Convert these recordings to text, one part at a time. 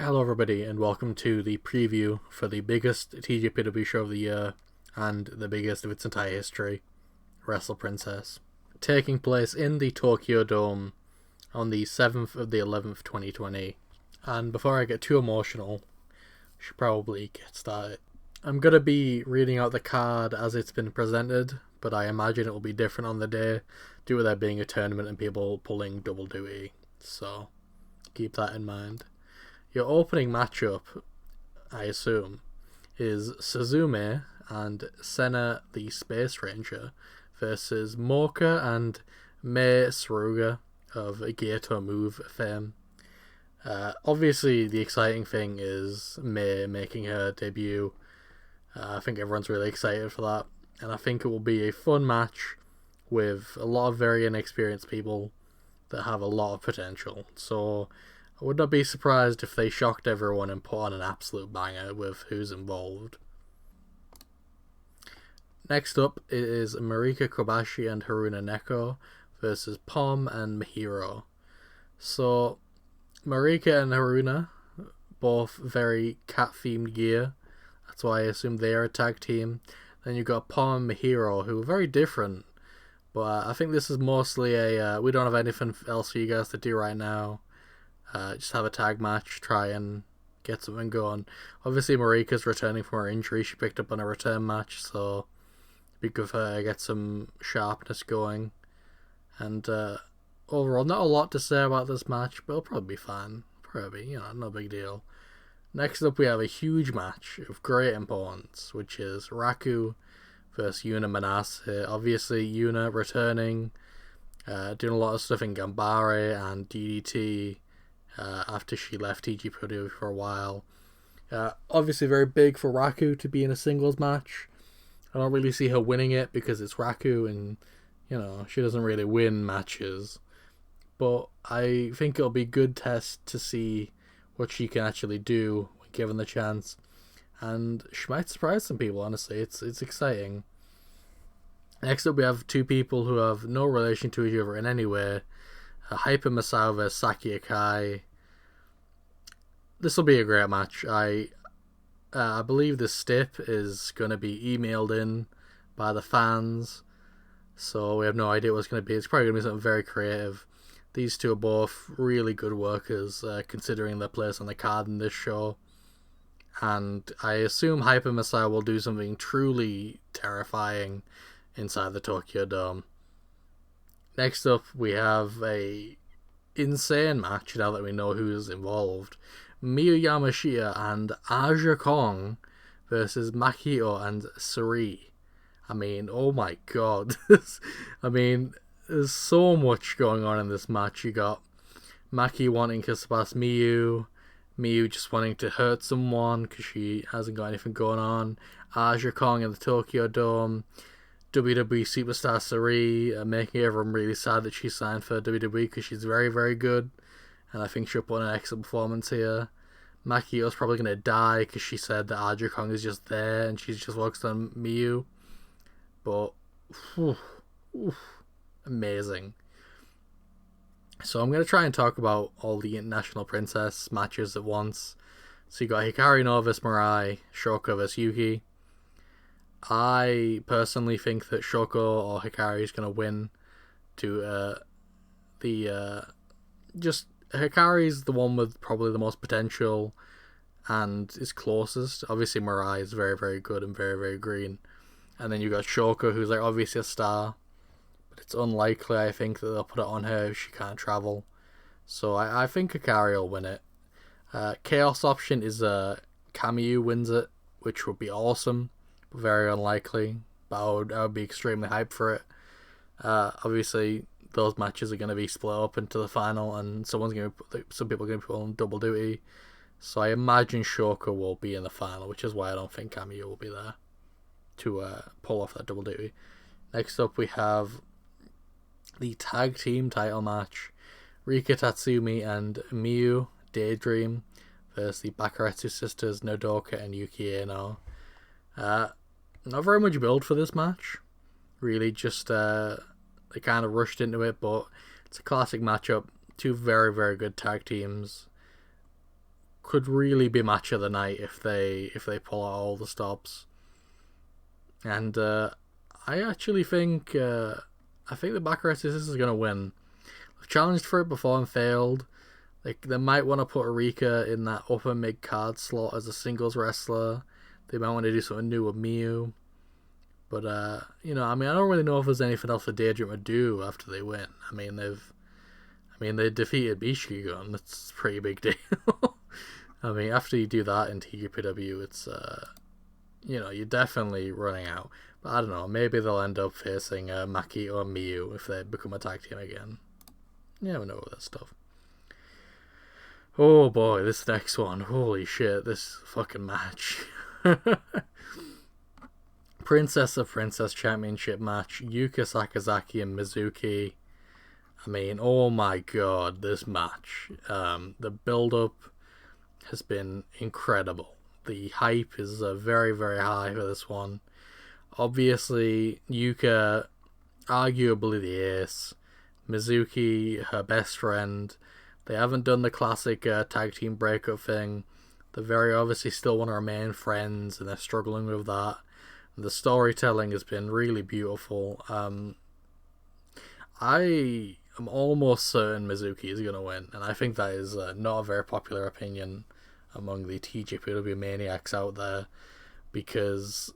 Hello everybody and welcome to the preview for the biggest TJPW show of the year and the biggest of its entire history, Wrestle Princess, taking place in the Tokyo Dome on the 7th of the 11th 2020. And before I get too emotional, I should probably get started. I'm going to be reading out the card as it's been presented, but I imagine it will be different on the day due to there being a tournament and people pulling double duty, so keep that in mind. Your opening matchup, I assume, is Suzume and Senna the Space Ranger versus Mocha and Mei Suruga of Gato Move fame. Obviously, the exciting thing is Mei making her debut. I think everyone's really excited for that, and I think it will be a fun match with a lot of very inexperienced people that have a lot of potential. So I would not be surprised if they shocked everyone and put on an absolute banger with who's involved. Next up is Marika, Kobashi and Haruna Neko versus Pom and Mahiro. So Marika and Haruna, both very cat-themed gear. That's why I assume they are a tag team. Then you've got Pom and Mahiro, who are very different. But I think this is mostly a, we don't have anything else for you guys to do right now. Just have a tag match, try and get something going. Obviously, Marika's returning from her injury. She picked up on a return match, so it'd be good for her to get some sharpness going. And overall, not a lot to say about this match, but it'll probably be fine. Probably, no big deal. Next up, we have a huge match of great importance, which is Raku versus Yuna Manasseh. Obviously, Yuna returning, doing a lot of stuff in Gambare and DDT. After she left TJPW for a while. Obviously very big for Raku to be in a singles match. I don't really see her winning it because it's Raku and, she doesn't really win matches. But I think it'll be a good test to see what she can actually do when given the chance. And she might surprise some people, honestly. It's exciting. Next up we have two people who have no relation to each other in any way. Hyper Masao vs Saki Akai. This will be a great match. I believe the stip is going to be emailed in by the fans, so we have no idea what it's going to be. It's probably going to be something very creative. These two are both really good workers, considering their place on the card in this show. And I assume Hyper Masao will do something truly terrifying inside the Tokyo Dome. Next up, we have a insane match now that we know who's involved. Miyu Yamashia and Azure versus Macchio and Siri. I mean, oh my god. There's so much going on in this match. You got Maki wanting to surpass Miyu just wanting to hurt someone because she hasn't got anything going on. Azure in the Tokyo Dome. WWE superstar Siri, making everyone really sad that she signed for WWE because she's very, very good. And I think she'll put an excellent performance here. Macchio's probably going to die because she said that Azure is just there and she's just focused on Miyu. But, amazing. So I'm going to try and talk about all the International Princess matches at once. So you got Hikari no vs Mirai, Shoko vs Yuki. I personally think that Shoko or Hikari is going to win Hikari's the one with probably the most potential and is closest. Obviously Mirai is very, very good and very, very green. And then you got Shoko, who's like obviously a star, but it's unlikely I think that they'll put it on her if she can't travel. So I think Hikari will win it. Chaos option is Kamyu wins it, which would be awesome, but very unlikely. But I would be extremely hyped for it. Obviously those matches are going to be split up into the final, and some people are going to be on double duty. So I imagine Shoko will be in the final, which is why I don't think Kamyu will be there to pull off that double duty. Next up we have the tag team title match. Rika, Tatsumi and Miyu Daydream versus the Baccaratis sisters Nodoka and Yukiya. Not very much build for this match. Really just they kind of rushed into it, but it's a classic matchup. Two very, very good tag teams. could really be match of the night if they pull out all the stops. And I actually think the Baccaratis is going to win. I've challenged for it before and failed. Like, they might want to put Rika in that upper mid card slot as a singles wrestler. They might want to do something new with Miyu. But I don't really know if there's anything else for Daydream to do after they win. They defeated Bishigun. That's a pretty big deal. After you do that in TGPW, it's you're definitely running out. But I don't know, maybe they'll end up facing Macchio or Miyu if they become a tag team again. You never know that stuff. Oh boy, this next one. Holy shit, this fucking match. Princess of Princess Championship match. Yuka, Sakazaki and Mizuki. Oh my god, this match. The build-up has been incredible. The hype is very, very high for this one. Obviously, Yuka, arguably the ace. Mizuki, her best friend. They haven't done the classic tag team breakup thing. They're very obviously still want to remain friends, and they're struggling with that. And the storytelling has been really beautiful. I am almost certain Mizuki is going to win, and I think that is not a very popular opinion among the TJPW maniacs out there, because,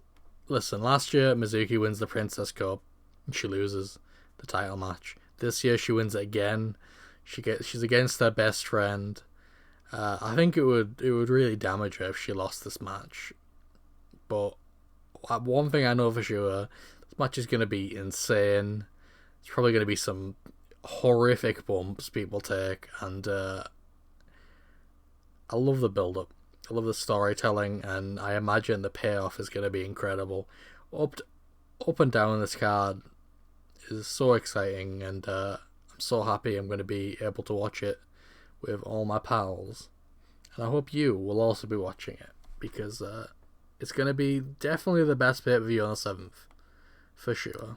listen, last year Mizuki wins the Princess Cup, and she loses the title match. This year she wins it again. She's against her best friend. I think it would really damage her if she lost this match. But one thing I know for sure, this match is going to be insane. It's probably going to be some horrific bumps people take, and I love the build-up. I love the storytelling, and I imagine the payoff is going to be incredible. Up and down this card is so exciting, and I'm so happy I'm going to be able to watch it with all my pals. And I hope you will also be watching it, because it's going to be definitely the best pay-per-view on the 7th, for sure.